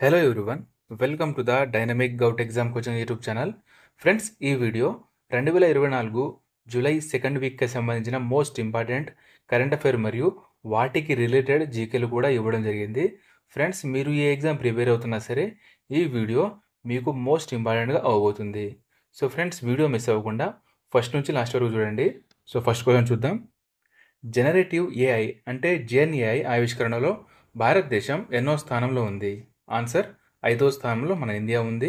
Hello everyone, welcome to the dynamic govt exam coaching YouTube channel. Friends, ఈ video 2024 July second వీక్కి సంబంధించిన most important current affair మరియు వాటికి related జీకేలు కూడా ఇవ్వడం జరిగింది. ఫ్రెండ్స్, మీరు ఏ ఎగ్జామ్ ప్రిపేర్ అవుతున్నా సరే ఈ వీడియో మీకు మోస్ట్ ఇంపార్టెంట్గా అవ్వబోతుంది. సో ఫ్రెండ్స్, వీడియో మిస్ అవ్వకుండా ఫస్ట్ నుంచి లాస్ట్ వరకు చూడండి. సో ఫస్ట్ క్వశ్చన్ చూద్దాం. జనరేటివ్ ఏఐ అంటే జెన్ఏఐ ఆవిష్కరణలో భారతదేశం ఎన్నో స్థానంలో ఉంది? ఆన్సర్ 5వ స్థానంలో మన ఇండియా ఉంది.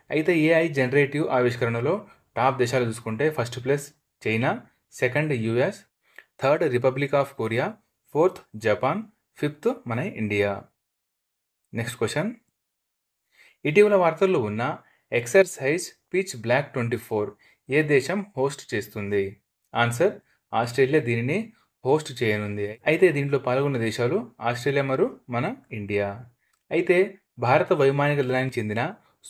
అయితే ఏఐ జనరేటివ్ ఆవిష్కరణలో టాప్ దేశాలు చూసుకుంటే first place China, second US, third republic of Korea, fourth Japan, fifth మన ఇండియా. Next question. ఇటీవల వార్తల్లో ఉన్న ఎక్సర్సైజ్ పిచ్ బ్లాక్ 24 ఏ దేశం హోస్ట్ చేస్తుంది? ఆన్సర్ ఆస్ట్రేలియా దీనిని హోస్ట్ చేయనుంది. అయితే దీంట్లో పాల్గొన్న దేశాలు ఆస్ట్రేలియా మరియు మన ఇండియా. అయితే భారత వైమానిక దళానికి చెందిన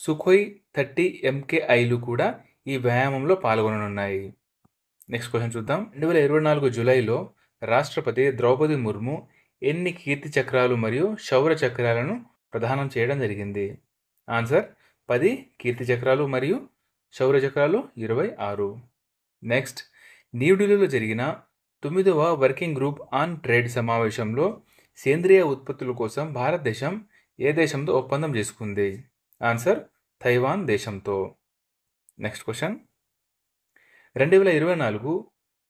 సుఖోయ్ 30 MKIలు కూడా ఈ వ్యాయామంలో పాల్గొననున్నాయి. నెక్స్ట్ క్వశ్చన్ చూద్దాం. 2024 జూలైలో రాష్ట్రపతి ద్రౌపది ముర్ము ఎన్ని కీర్తి చక్రాలు మరియు శౌర్య చక్రాలను ప్రదానం చేయడం జరిగింది? ఆన్సర్ 10 కీర్తి చక్రాలు మరియు శౌర్య చక్రాలు 26. నెక్స్ట్, న్యూఢిల్లీలో జరిగిన 9వ వర్కింగ్ గ్రూప్ ఆన్ ట్రేడ్ సమావేశంలో సేంద్రియ ఉత్పత్తుల కోసం భారతదేశం ఏ దేశంతో ఒప్పందం చేసుకుంది? ఆన్సర్ తైవాన్ దేశంతో. Next question. 2024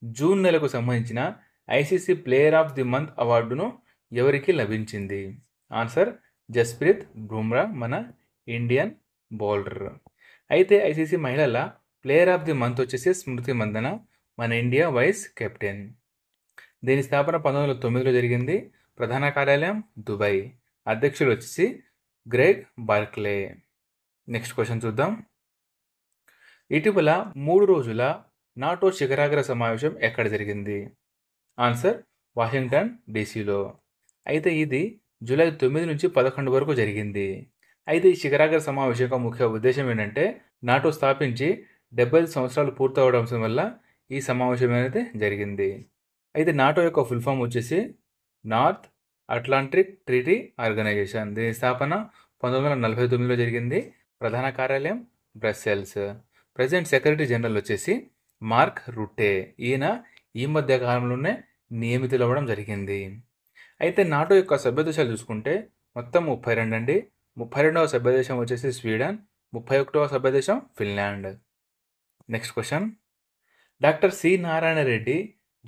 జూన్ నెలకు సంబంధించిన ICC player of the month అవార్డును ఎవరికి లభించింది? ఆన్సర్ జస్ప్రీత్ బుమ్రా, మన ఇండియన్ బౌలర్. అయితే ఐసీసీ మహిళల ప్లేయర్ ఆఫ్ ది మంత్ వచ్చేసి స్మృతి మందన, మన ఇండియా వైస్ కెప్టెన్. దీని స్థాపన 1909లో జరిగింది. ప్రధాన కార్యాలయం దుబాయ్. అధ్యక్షులు వచ్చేసి గ్రెగ్ బార్క్లే. నెక్స్ట్ క్వశ్చన్ చూద్దాం. ఇటీవల 3 రోజుల నాటో శిఖరాగ్ర సమావేశం ఎక్కడ జరిగింది? ఆన్సర్ వాషింగ్టన్ డీసీలో. అయితే ఇది జూలై 9 నుంచి 11 వరకు జరిగింది. అయితే ఈ శిఖరాగ్ర సమావేశం యొక్క ముఖ్య ఉద్దేశం ఏంటంటే నాటో స్థాపించి 75 సంవత్సరాలు పూర్తవడం వల్ల ఈ సమావేశం అనేది జరిగింది. అయితే నాటో యొక్క ఫుల్ ఫామ్ వచ్చేసి నార్త్ అట్లాంటిక్ ట్రీటీ ఆర్గనైజేషన్. దీని స్థాపన 1949లో జరిగింది. ప్రధాన కార్యాలయం బ్రస్సెల్స్. ప్రెసిడెంట్ సెక్రటరీ జనరల్ వచ్చేసి మార్క్ రుట్టే. ఈయన ఈ మధ్య కాలంలోనే నియమితులవ్వడం జరిగింది. అయితే నాటో యొక్క సభ్యదేశాలు చూసుకుంటే మొత్తం 32 అండి. 32వ సభ్యదేశం వచ్చేసి స్వీడన్, 31వ సభ్యదేశం Finland. Next question. Doctor C Narayana Reddy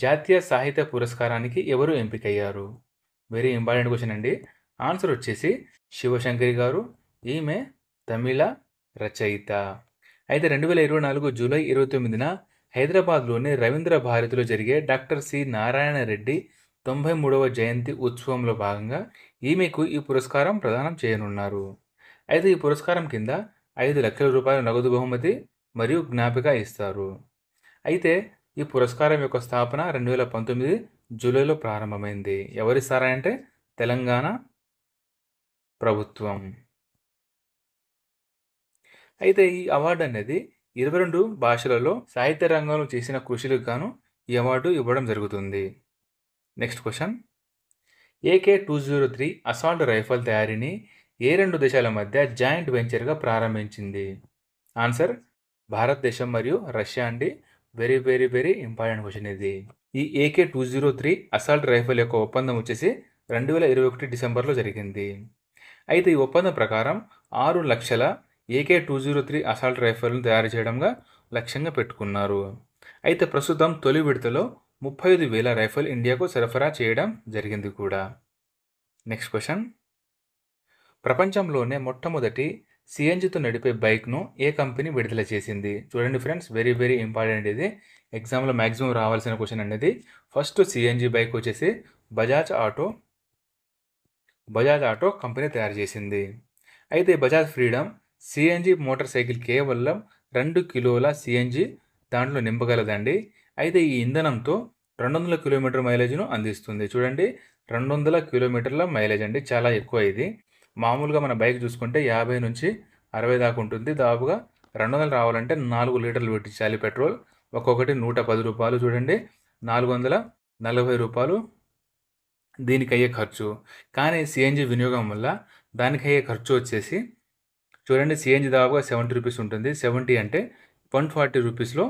జాతీయ సాహిత్య పురస్కారానికి ఎవరు ఎంపికయ్యారు? వెరీ ఇంపార్టెంట్ క్వశ్చన్ అండి. ఆన్సర్ వచ్చేసి శివశంకరి గారు. ఈమె తమిళ రచయిత. అయితే 2024 జూలై 29న హైదరాబాద్లోని రవీంద్ర భారతిలో జరిగే డాక్టర్ సి నారాయణ రెడ్డి 93వ జయంతి ఉత్సవంలో భాగంగా ఈమెకు ఈ పురస్కారం ప్రదానం చేయనున్నారు. అయితే ఈ పురస్కారం కింద 5 లక్షల రూపాయల నగదు బహుమతి మరియు జ్ఞాపిక ఇస్తారు. అయితే ఈ పురస్కారం యొక్క స్థాపన 2019 జూలైలో ప్రారంభమైంది. ఎవరిస్తారంటే తెలంగాణ ప్రభుత్వం. అయితే ఈ అవార్డు అనేది 22 భాషలలో సాహిత్య రంగంలో చేసిన కృషిలకు గాను ఈ అవార్డు ఇవ్వడం జరుగుతుంది. Next question. AK-203 assault rifle తయారీని ఏ 2 దేశాల మధ్య జాయింట్ వెంచర్గా ప్రారంభించింది? ఆన్సర్ భారతదేశం మరియు రష్యా అండి. Very very very important question ఇది. ఈ AK-203 అసాల్ట్ రైఫల్ యొక్క ఒప్పందం వచ్చేసి 2021 డిసెంబర్లో జరిగింది. అయితే ఈ ఒప్పందం ప్రకారం 6 లక్షల AK-203 అసాల్ట్ రైఫల్ను తయారు చేయడంగా లక్ష్యంగా పెట్టుకున్నారు. అయితే ప్రస్తుతం తొలి విడతలో 35,000 రైఫల్ ఇండియాకు సరఫరా చేయడం జరిగింది కూడా. Next question. ప్రపంచంలోనే మొట్టమొదటి సిఎన్జితో నడిపే బైక్ను ఏ కంపెనీ విడుదల చేసింది? చూడండి ఫ్రెండ్స్, వెరీ వెరీ ఇంపార్టెంట్ ఇది. ఎగ్జామ్లో మ్యాక్సిమం రావాల్సిన క్వశ్చన్ అనేది. ఫస్ట్ సిఎన్జి బైక్ వచ్చేసి బజాజ్ ఆటో కంపెనీ తయారు చేసింది. అయితే Bajaj freedom CNG motor cycle కేవలం 2 కిలోల సిఎన్జి దాంట్లో నింపగలదండి. అయితే ఈ ఇంధనంతో 200 కిలోమీటర్ మైలేజ్ను అందిస్తుంది. చూడండి, 200 కిలోమీటర్ల మైలేజ్ అండి, చాలా ఎక్కువ ఇది. మామూలుగా మన బైక్ చూసుకుంటే 50 నుంచి 60 దాకా ఉంటుంది. దాదాపుగా 200 రావాలంటే 4 లీటర్లు పెట్టించాలి పెట్రోల్. ఒక్కొక్కటి 110 రూపాయలు. చూడండి, 440 రూపాయలు దీనికి అయ్యే ఖర్చు. కానీ సిఎన్జి వినియోగం వల్ల దానికి అయ్యే ఖర్చు వచ్చేసి చూడండి, సిఎన్జి దాదాపుగా 70 రూపీస్ ఉంటుంది. 70 అంటే 140 రూపీస్లో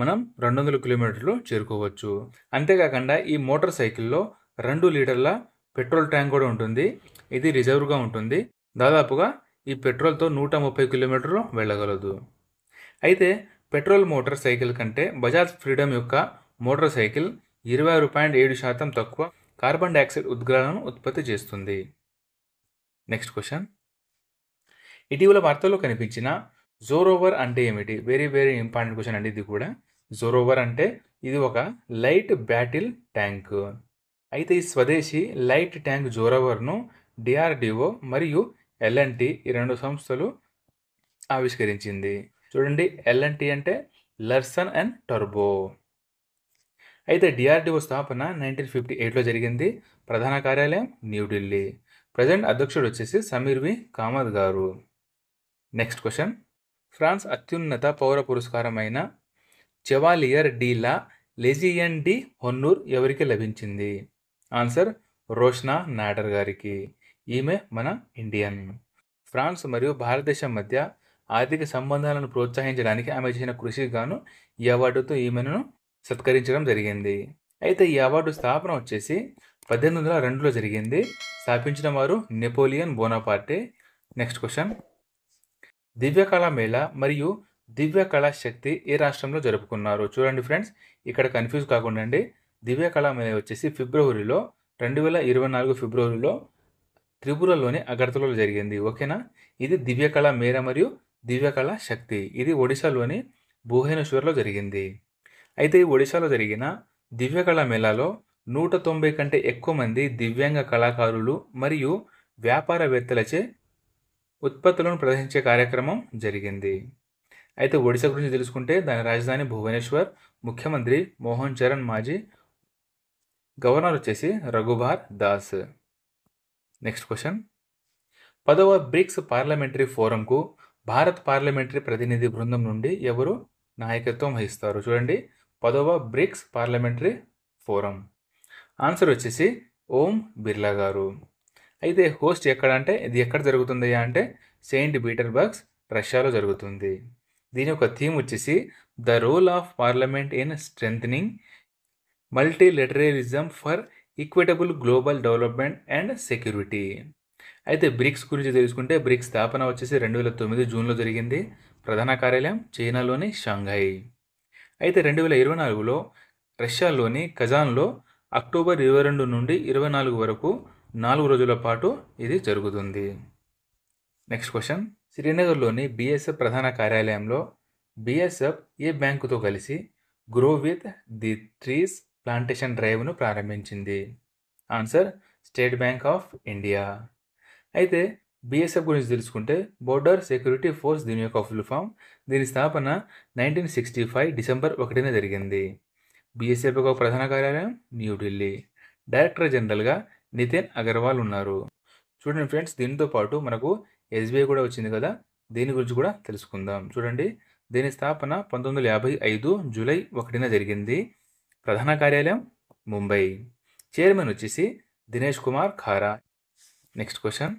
మనం 200 కిలోమీటర్లు చేరుకోవచ్చు. అంతేకాకుండా ఈ మోటార్ సైకిల్లో 2 లీటర్ల పెట్రోల్ ట్యాంక్ కూడా ఉంటుంది. ఇది రిజర్వ్గా ఉంటుంది. దాదాపుగా ఈ పెట్రోల్తో 130 కిలోమీటర్లు వెళ్ళగలదు. అయితే పెట్రోల్ మోటార్ సైకిల్ కంటే బజాజ్ ఫ్రీడమ్ యొక్క మోటార్ సైకిల్ 26.7% తక్కువ కార్బన్ డైఆక్సైడ్ ఉద్గారాలను ఉత్పత్తి చేస్తుంది. నెక్స్ట్ క్వశ్చన్, ఇటీవల వార్తల్లో కనిపించిన జోరోవర్ అంటే ఏమిటి? వెరీ వెరీ ఇంపార్టెంట్ క్వశ్చన్ అండి ఇది కూడా. జోరోవర్ అంటే ఇది ఒక లైట్ బ్యాటిల్ ట్యాంక్. అయితే ఈ స్వదేశీ లైట్ ట్యాంక్ జోరోవర్ను డిఆర్డిఓ మరియు ఎల్ఎన్టీ ఈ 2 సంస్థలు ఆవిష్కరించింది. చూడండి, ఎల్ఎన్టీ అంటే లర్సన్ అండ్ టర్బో. అయితే డిఆర్డిఓ స్థాపన 1958లో జరిగింది. ప్రధాన కార్యాలయం న్యూఢిల్లీ. ప్రజెంట్ అధ్యక్షుడు వచ్చేసి సమీర్ వి కామత్ గారు. నెక్స్ట్ క్వశ్చన్, ఫ్రాన్స్ అత్యున్నత పౌర పురస్కారమైన chevalier de la Legion de Honneur ఎవరికి లభించింది? ఆన్సర్ రోష్నా నాడర్ గారికి. ఈమె మన ఇండియన్. ఫ్రాన్స్ మరియు భారతదేశం మధ్య ఆర్థిక సంబంధాలను ప్రోత్సహించడానికి ఆమె చేసిన కృషికి గాను ఈ అవార్డుతో ఈమెను సత్కరించడం జరిగింది. అయితే ఈ అవార్డు స్థాపన వచ్చేసి 1802లో జరిగింది. స్థాపించిన వారు Napoleon బోనాపార్టే. Next question, Divya Kala Mela మరియు దివ్య కళా శక్తి ఏ రాష్ట్రంలో జరుపుకున్నారు? చూడండి ఫ్రెండ్స్, ఇక్కడ కన్ఫ్యూజ్ కాకుండా అండి. దివ్య కళా మేళా వచ్చేసి 2024 ఫిబ్రవరిలో త్రిపురలోని అగర్తలలో జరిగింది. ఓకేనా? ఇది దివ్య కళా మేళా మరియు దివ్య కళా శక్తి ఇది ఒడిశాలోని భువనేశ్వర్లో జరిగింది. అయితే ఈ ఒడిశాలో జరిగిన దివ్య కళా మేళాలో 190 కంటే ఎక్కువ మంది దివ్యాంగ కళాకారులు మరియు వ్యాపారవేత్తలచే ఉత్పత్తులను ప్రదర్శించే కార్యక్రమం జరిగింది. అయితే ఒడిశా గురించి తెలుసుకుంటే దాని రాజధాని భువనేశ్వర్, ముఖ్యమంత్రి మోహన్ చరణ్ మాజీ, గవర్నర్ వచ్చేసి రఘుబార్ దాస్. నెక్స్ట్ క్వశ్చన్, 10వ బ్రిక్స్ పార్లమెంటరీ ఫోరంకు భారత్ పార్లమెంటరీ ప్రతినిధి బృందం నుండి ఎవరు నాయకత్వం వహిస్తారు? చూడండి, 10వ బ్రిక్స్ పార్లమెంటరీ ఫోరం. ఆన్సర్ వచ్చేసి ఓం బిర్లా గారు. అయితే హోస్ట్ ఎక్కడ అంటే ఇది ఎక్కడ జరుగుతుంది అంటే సెయింట్ పీటర్స్బర్గ్ రష్యాలో జరుగుతుంది. దీని యొక్క థీమ్ వచ్చేసి the role of parliament in strengthening multilateralism for equitable global development and security. అయితే బ్రిక్స్ గురించి తెలుసుకుంటే బ్రిక్స్ స్థాపన వచ్చేసి 2009 జూన్లో జరిగింది. ప్రధాన కార్యాలయం చైనాలోని షాంఘై. అయితే 2024లో రష్యాలోని కజాన్లో అక్టోబర్ 22 నుండి 24 వరకు 4 రోజుల పాటు ఇది జరుగుతుంది. నెక్స్ట్ క్వశ్చన్, శ్రీనగర్లోని బీఎస్ఎఫ్ ప్రధాన కార్యాలయంలో బీఎస్ఎఫ్ ఏ బ్యాంకుతో కలిసి grow with the trees plantation డ్రైవ్ను ప్రారంభించింది? Answer State Bank of India. అయితే బీఎస్ఎఫ్ గురించి తెలుసుకుంటే బోర్డర్ సెక్యూరిటీ ఫోర్స్ దీని యొక్క ఫుల్ ఫామ్. దీని స్థాపన 1965 డిసెంబర్ 1న జరిగింది. బీఎస్ఎఫ్ యొక్క ప్రధాన కార్యాలయం న్యూఢిల్లీ. డైరెక్టర్ జనరల్గా నితిన్ అగర్వాల్ ఉన్నారు. చూడండి ఫ్రెండ్స్, దీంతో పాటు మనకు ఎస్బీఐ కూడా వచ్చింది కదా, దీని గురించి కూడా తెలుసుకుందాం. చూడండి, దీని స్థాపన 1955 జూలై 1న జరిగింది. ప్రధాన కార్యాలయం ముంబై. చైర్మన్ వచ్చేసి Dinesh Kumar Khara. Next question,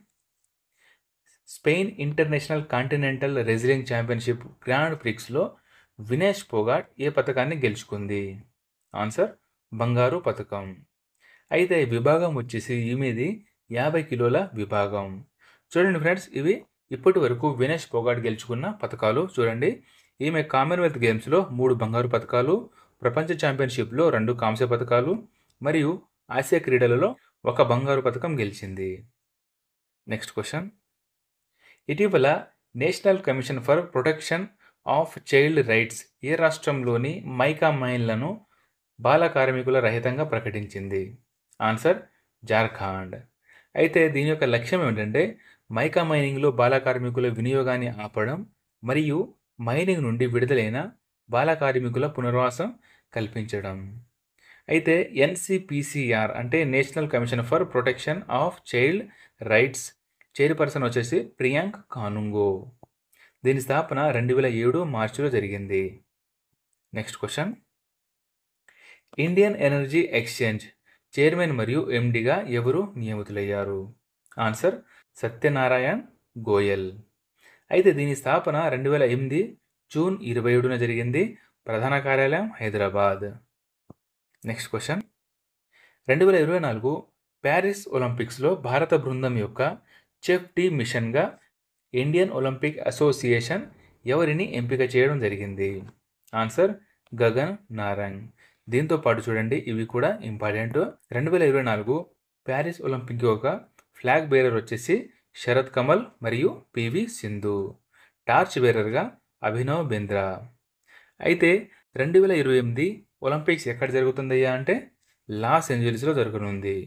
Spain international continental wrestling championship grand ప్రిక్స్లో వినేష్ పోగాట్ ఏ పథకాన్ని గెలుచుకుంది? ఆన్సర్ బంగారు పథకం. అయితే విభాగం వచ్చేసి ఈమెది 50 కిలోల విభాగం. చూడండి ఫ్రెండ్స్, ఇవి ఇప్పటి వరకు వినేష్ పోగాట్ గెలుచుకున్న పథకాలు. చూడండి, ఈమె కామన్వెల్త్ గేమ్స్లో 3 బంగారు పథకాలు, ప్రపంచ ఛాంపియన్షిప్లో 2 కాంస్య పథకాలు మరియు ఆసియా క్రీడలలో 1 బంగారు పథకం గెలిచింది. నెక్స్ట్ క్వశ్చన్, ఇటీవల national commission for protection of child rights ఏ రాష్ట్రంలోని మైకా మైన్లను బాల కార్మికుల రహితంగా ప్రకటించింది? ఆన్సర్ జార్ఖండ్. అయితే దీని యొక్క లక్ష్యం ఏమిటంటే మైకా మైనింగ్లో బాల కార్మికుల వినియోగాన్ని ఆపడం మరియు మైనింగ్ నుండి విడుదలైన బాల కార్మికుల పునర్వాసం కల్పించడం. అయితే ఎన్సిపిసిఆర్ అంటే national commission for protection of child rights chairperson వచ్చేసి ప్రియాంక్ కానుంగో. దీని స్థాపన 2007 మార్చిలో జరిగింది. Next question, Indian energy exchange chairman మరియు ఎండిగా ఎవరు నియమితులయ్యారు? ఆన్సర్ సత్యనారాయణ్ గోయల్. అయితే దీని స్థాపన 2008 జూన్ 27న జరిగింది. ప్రధాన కార్యాలయం హైదరాబాద్. Next question. 2024 ప్యారిస్ ఒలింపిక్స్లో భారత బృందం యొక్క చెఫ్ టీమ్ మిషన్గా ఇండియన్ ఒలింపిక్ అసోసియేషన్ ఎవరిని ఎంపిక చేయడం జరిగింది? ఆన్సర్ గగన్ నారంగ్. దీంతో పాటు చూడండి, ఇవి కూడా ఇంపార్టెంట్. 2024 ప్యారిస్ ఒలింపిక్ యొక్క ఫ్లాగ్ బేరర్ వచ్చేసి శరత్ కమల్ మరియు పివి సింధు. టార్చ్ బేరర్గా అభినవ్ బింద్రా. అయితే 2028 ఒలింపిక్స్ ఎక్కడ జరుగుతుందయ్యా అంటే లాస్ ఏంజలీస్లో జరగనుంది.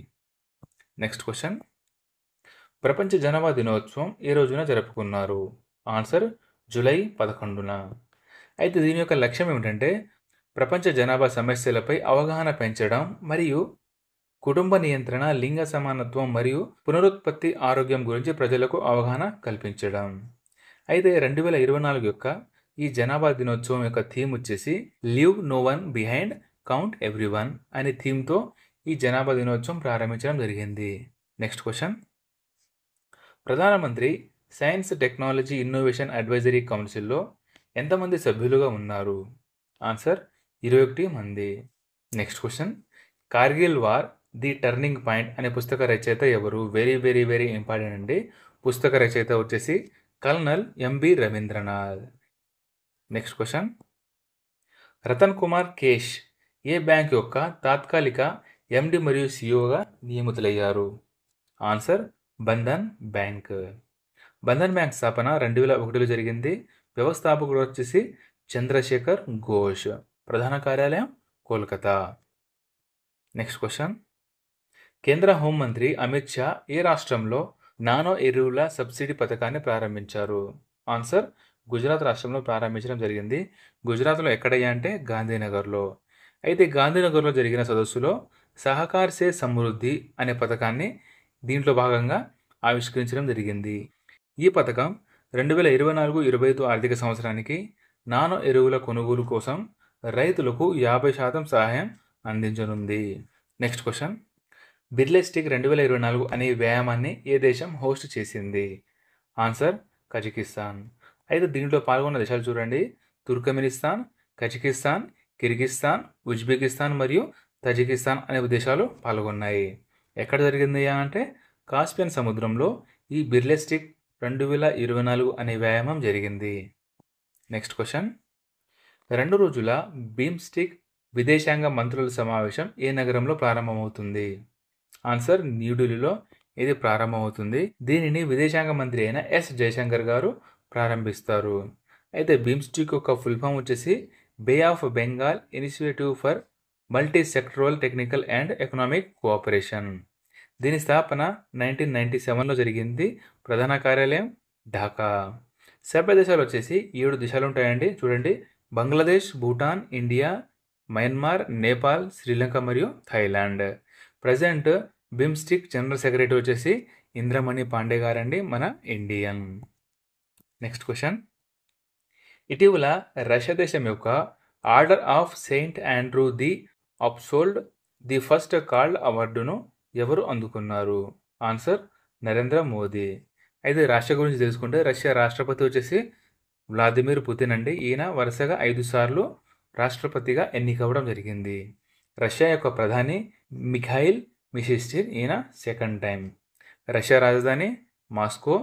Next question. ప్రపంచ జనాభా దినోత్సవం ఏ రోజున జరుపుకున్నారు? ఆన్సర్ జూలై 11న. అయితే దీని యొక్క లక్ష్యం ఏమిటంటే ప్రపంచ జనాభా సమస్యలపై అవగాహన పెంచడం మరియు కుటుంబ నియంత్రణ, లింగ సమానత్వం మరియు పునరుత్పత్తి ఆరోగ్యం గురించి ప్రజలకు అవగాహన కల్పించడం. అయితే 2024 యొక్క ఈ జనాభా దినోత్సవం యొక్క థీమ్ వచ్చేసి leave no one behind, count everyone అనే థీమ్తో ఈ జనాభా దినోత్సవం ప్రారంభించడం జరిగింది. Next question. ప్రధానమంత్రి సైన్స్, టెక్నాలజీ, ఇన్నోవేషన్ అడ్వైజరీ కౌన్సిల్లో ఎంతమంది సభ్యులుగా ఉన్నారు? ఆన్సర్ 21 మంది. Next question. Kargil war the turning point అనే పుస్తక రచయిత ఎవరు? వెరీ వెరీ వెరీ ఇంపార్టెంట్ అండి. పుస్తక రచయిత వచ్చేసి colonel M B Ravindranath. Next question. Ratan Kumar Kesh ఏ బ్యాంక్ యొక్క తాత్కాలిక ఎండి మరియు సిఇఓగా నియమితులయ్యారు? Answer Bandhan bank. Bandhan bank స్థాపన 2001లో జరిగింది. వ్యవస్థాపకుడు వచ్చేసి చంద్రశేఖర్ ఘోష్. ప్రధాన కార్యాలయం కోల్కతా. Next question. కేంద్ర హోంమంత్రి అమిత్ షా ఏ రాష్ట్రంలో నానో ఎరువుల సబ్సిడీ పథకాన్ని ప్రారంభించారు? ఆన్సర్ గుజరాత్ రాష్ట్రంలో ప్రారంభించడం జరిగింది. గుజరాత్లో ఎక్కడయ్యా అంటే గాంధీనగర్లో. అయితే గాంధీనగర్లో జరిగిన సదస్సులో సహకార్ సే సమృద్ధి అనే పథకాన్ని దీంట్లో భాగంగా ఆవిష్కరించడం జరిగింది. ఈ పథకం 2024-25 ఆర్థిక సంవత్సరానికి నానో ఎరువుల కొనుగోలు కోసం రైతులకు 50% సహాయం అందించనుంది. Next question. బిర్లెస్టిక్ 2024 అనే వ్యాయామాన్ని ఏ దేశం హోస్ట్ చేసింది? Answer Kazakhstan. అయితే దీంట్లో పాల్గొన్న దేశాలు చూడండి, తుర్కమెనిస్తాన్, కజకిస్తాన్, కిర్గిస్తాన్, ఉజ్బెకిస్తాన్ మరియు తజికిస్తాన్ అనే దేశాలు పాల్గొన్నాయి. ఎక్కడ జరిగింది అంటే కాస్పియన్ సముద్రంలో ఈ బిర్లెస్టిక్ 2024 అనే వ్యాయామం జరిగింది. Next question. 2 రోజుల బిమ్స్టిక్ విదేశాంగ మంత్రుల సమావేశం ఏ నగరంలో ప్రారంభమవుతుంది? ఆన్సర్ న్యూఢిల్లీలో ఇది ప్రారంభమవుతుంది. దీనిని విదేశాంగ మంత్రి అయిన ఎస్ జయశంకర్ గారు ప్రారంభిస్తారు. అయితే బిమ్స్టిక్ యొక్క ఫుల్ ఫామ్ వచ్చేసి Bay of Bengal initiative for multi sectoral technical and economic cooperation. దీని స్థాపన 1997లో జరిగింది. ప్రధాన కార్యాలయం ఢాకా. సభ్య దేశాలు వచ్చేసి 7 దేశాలు ఉంటాయండి. చూడండి, బంగ్లాదేశ్, భూటాన్, ఇండియా, మయన్మార్, నేపాల్, శ్రీలంక మరియు Thailand. Present BIMSTEC general secretary వచ్చేసి ఇంద్రమణి పాండే గారండి, మన ఇండియన్. Next question. ఇటీవల రష్యా దేశం యొక్క order of Saint Andrew the Apostle the first called అవార్డును ఎవరు అందుకున్నారు? ఆన్సర్ నరేంద్ర మోదీ. అయితే రష్యా గురించి తెలుసుకుంటే రష్యా రాష్ట్రపతి వచ్చేసి వ్లాదిమిర్ పుతిన్ అండి. ఈయన వరుసగా 5 సార్లు రాష్ట్రపతిగా ఎన్నికవ్వడం జరిగింది. రష్యా యొక్క ప్రధాని మిఖాయిల్ మిషిస్టిన్, ఈయన సెకండ్ టైం. రష్యా రాజధాని మాస్కో.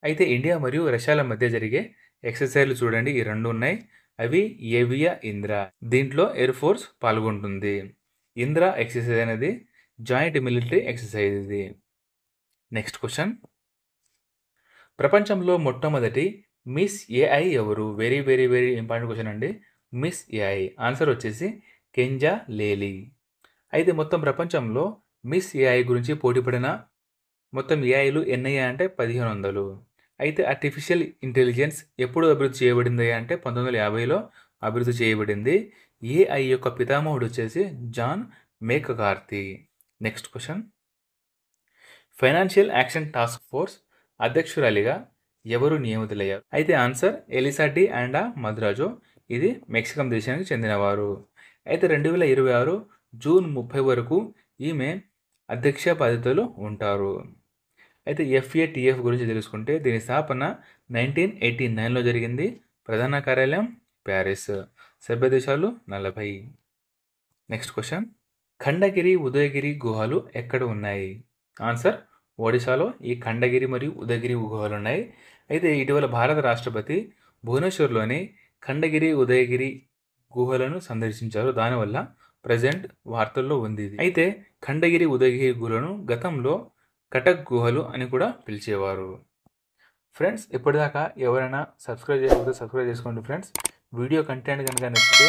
అయితే ఇండియా మరియు రష్యాల మధ్య జరిగే ఎక్సర్సైజ్లు చూడండి, ఈ 2 ఉన్నాయి. అవి ఏవియా ఇంద్రా. దీంట్లో ఎయిర్ ఫోర్స్ పాల్గొంటుంది. ఇంద్రా ఎక్సర్సైజ్ అనేది జాయింట్ మిలిటరీ ఎక్సర్సైజ్ ఇది. Next question. ప్రపంచంలో మొట్టమొదటి మిస్ ఏఐ ఎవరు? Very very very important question అండి. మిస్ ఏఐ ఆన్సర్ వచ్చేసి కెంజా లేలి. అయితే మొత్తం ప్రపంచంలో మిస్ ఏఐ గురించి పోటీపడిన మొత్తం ఏఐలు ఎన్నయ్యా అంటే 1500. అయితే ఆర్టిఫిషియల్ ఇంటెలిజెన్స్ ఎప్పుడు అభివృద్ధి చేయబడింది అంటే 1950లో అభివృద్ధి చేయబడింది. ఏఐ యొక్క పితామహుడు వచ్చేసి John McCarthy. Next question. Financial action task force అధ్యక్షురాలిగా ఎవరు నియమితులయ్యారు? అయితే ఆన్సర్ ఎలిసా డి అండా మద్రాజో. ఇది మెక్సికన్ దేశానికి చెందినవారు. అయితే 2026 జూన్ 30 వరకు ఈమె అధ్యక్ష బాధ్యతలు ఉంటారు. అయితే FATF గురించి తెలుసుకుంటే దీని స్థాపన 1989లో జరిగింది. ప్రధాన కార్యాలయం ప్యారిస్. సభ్య దేశాలు 40. నెక్స్ట్ క్వశ్చన్, ఖండగిరి ఉదయగిరి గుహలు ఎక్కడ ఉన్నాయి? ఆన్సర్, ఒడిశాలో ఈ ఖండగిరి మరియు ఉదయగిరి గుహలు ఉన్నాయి. అయితే ఇటీవల భారత రాష్ట్రపతి భువనేశ్వర్లోని ఖండగిరి ఉదయగిరి గుహలను సందర్శించారు. దానివల్ల ప్రజెంట్ వార్తల్లో ఉంది ఇది. అయితే ఖండగిరి ఉదయగిరి గుహలను గతంలో కటక్ గుహలు అని కూడా పిలిచేవారు. ఫ్రెండ్స్, ఇప్పటిదాకా ఎవరైనా సబ్స్క్రైబ్ చేయకపోతే సబ్స్క్రైబ్ చేసుకోండి ఫ్రెండ్స్. వీడియో కంటెంట్ కనుక నచ్చితే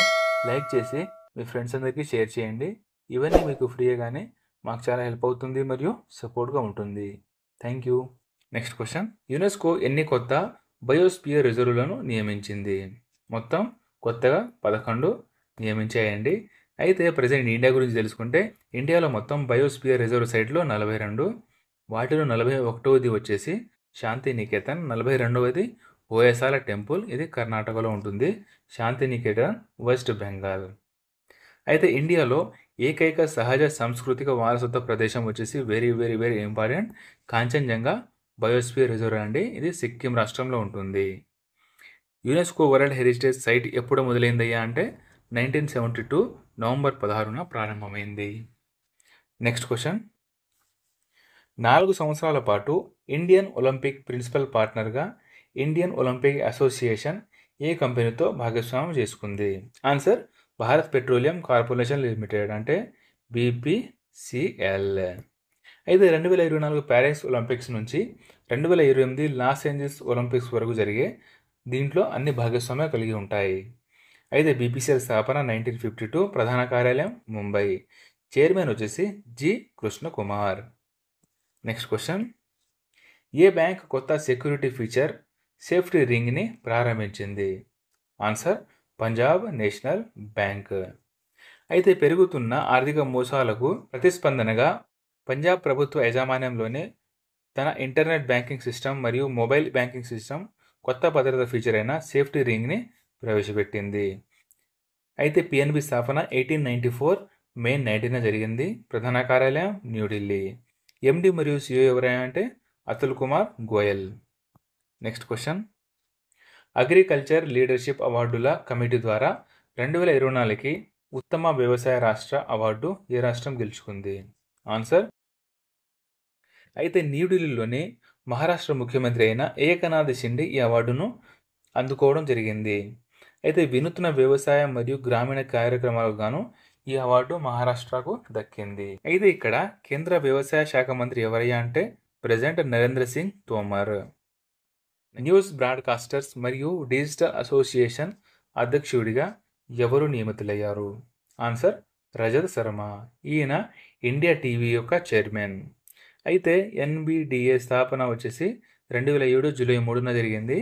లైక్ చేసి మీ ఫ్రెండ్స్ అందరికీ షేర్ చేయండి. ఇవన్నీ మీకు ఫ్రీగానే మాకు చాలా హెల్ప్ అవుతుంది మరియు సపోర్ట్గా ఉంటుంది. Thank you. Next question, UNESCO ఎన్ని కొత్త బయోస్పియర్ రిజర్వులను నియమించింది? మొత్తం కొత్తగా 11 నియమించాయండి. అయితే ప్రజెంట్ ఇండియా గురించి తెలుసుకుంటే ఇండియాలో మొత్తం బయోస్పియర్ రిజర్వ్ సైట్లో 42. వాటిలో 41వది వచ్చేసి శాంతినికేతన్, 42వది ఓఎస్ఆర్ టెంపుల్, ఇది కర్ణాటకలో ఉంటుంది. శాంతినికేతన్ వెస్ట్ బెంగాల్. అయితే ఇండియాలో ఏకైక సహజ సాంస్కృతిక వారసత్వ ప్రదేశం వచ్చేసి very very very important Kanchenjunga biosphere reserve అండి. ఇది సిక్కిం రాష్ట్రంలో ఉంటుంది. యునెస్కో వరల్డ్ హెరిటేజ్ సైట్ ఎప్పుడు మొదలైందయ్యా అంటే 1972 నవంబర్ 16న ప్రారంభమైంది. నెక్స్ట్ క్వశ్చన్, 4 సంవత్సరాల పాటు ఇండియన్ ఒలింపిక్ ప్రిన్సిపల్ పార్ట్నర్గా ఇండియన్ ఒలింపిక్ అసోసియేషన్ ఏ కంపెనీతో భాగస్వామ్యం చేసుకుంది? Answer, Bharat petroleum corporation limited అంటే BPCL. అయితే 2024 ప్యారిస్ ఒలింపిక్స్ నుంచి 2028 లాస్ ఏంజల్స్ ఒలింపిక్స్ వరకు జరిగే దీంట్లో అన్ని భాగస్వామ్యం కలిగి ఉంటాయి. అయితే BPCL స్థాపన 1952, ప్రధాన కార్యాలయం ముంబై. చైర్మన్ వచ్చేసి G. కృష్ణకుమార్. నెక్స్ట్ క్వశ్చన్, ఏ బ్యాంక్ కొత్త సెక్యూరిటీ ఫీచర్ సేఫ్టీ రింగ్ని ప్రారంభించింది? Answer, Punjab national bank. అయితే పెరుగుతున్న ఆర్థిక మోసాలకు ప్రతిస్పందనగా పంజాబ్ ప్రభుత్వ యాజమాన్యంలోనే తన ఇంటర్నెట్ బ్యాంకింగ్ సిస్టమ్ మరియు మొబైల్ బ్యాంకింగ్ సిస్టమ్ కొత్త భద్రతా ఫీచర్ అయిన సేఫ్టీ రింగ్ని ప్రవేశపెట్టింది. అయితే PNB స్థాపన 1894 మే 19న జరిగింది. ప్రధాన కార్యాలయం న్యూఢిల్లీ. MD మరియు CEO ఎవరైనా అంటే Atul Kumar Goyal. Next question, agriculture leadership అవార్డుల కమిటీ ద్వారా 2024కి ఉత్తమ వ్యవసాయ రాష్ట్ర అవార్డు ఏ రాష్ట్రం గెలుచుకుంది? ఆన్సర్, అయితే న్యూఢిల్లీలోని మహారాష్ట్ర ముఖ్యమంత్రి అయిన ఏకనాథ్ షిండే ఈ అవార్డును అందుకోవడం జరిగింది. అయితే వినూత్న వ్యవసాయం మరియు గ్రామీణ కార్యక్రమాలకు గాను ఈ అవార్డు మహారాష్ట్రకు దక్కింది. అయితే ఇక్కడ కేంద్ర వ్యవసాయ శాఖ మంత్రి ఎవరయ్యా అంటే president Narendra Singh Tomar. News broadcasters మరియు డిజిటల్ అసోసియేషన్ అధ్యక్షుడిగా ఎవరు నియమితులయ్యారు? ఆన్సర్, రజత్ శర్మ. ఈయన ఇండియా టీవీ యొక్క చైర్మన్. అయితే NBDA స్థాపన వచ్చేసి 2007 జూలై 3న జరిగింది.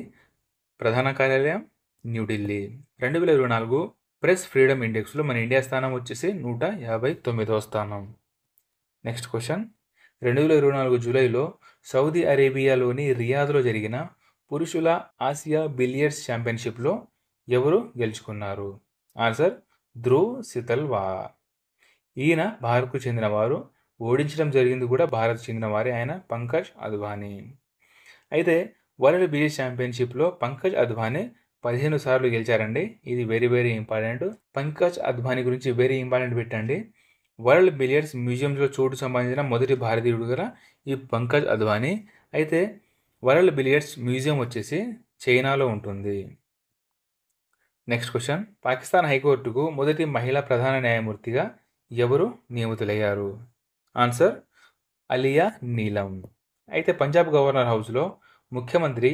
ప్రధాన కార్యాలయం న్యూఢిల్లీ. 2024 ప్రెస్ ఫ్రీడమ్ ఇండెక్స్లో మన ఇండియా స్థానం వచ్చేసి 159వ స్థానం. నెక్స్ట్ క్వశ్చన్, 2024 జూలైలో సౌదీ అరేబియాలోని రియాద్లో జరిగిన పురుషుల ఆసియా బిలియర్డ్స్ ఛాంపియన్షిప్లో ఎవరు గెలుచుకున్నారు? ఆన్సర్, ధ్రువ్ సితల్వా. ఈయన భారత్కు చెందినవారు. ఓడించడం జరిగింది కూడా భారత్ చెందిన వారే, ఆయన పంకజ్ అద్వానీ. అయితే వరల్డ్ బిలియర్డ్స్ ఛాంపియన్షిప్లో పంకజ్ అద్వానీ 15 సార్లు గెలిచారండి. ఇది very very important. Pankaj Advani గురించి వెరీ ఇంపార్టెంట్ పెట్టండి. వరల్డ్ బిలియర్డ్స్ మ్యూజియంలో చోటు సంబంధించిన మొదటి భారతీయుడు కూడా ఈ పంకజ్ అద్వానీ. అయితే వరల్డ్ బిలియర్డ్స్ మ్యూజియం వచ్చేసి చైనాలో ఉంటుంది. నెక్స్ట్ క్వశ్చన్, పాకిస్తాన్ హైకోర్టుకు మొదటి మహిళా ప్రధాన న్యాయమూర్తిగా ఎవరు నియమితులయ్యారు? ఆన్సర్, అలియా నీలం. అయితే పంజాబ్ గవర్నర్ హౌస్లో ముఖ్యమంత్రి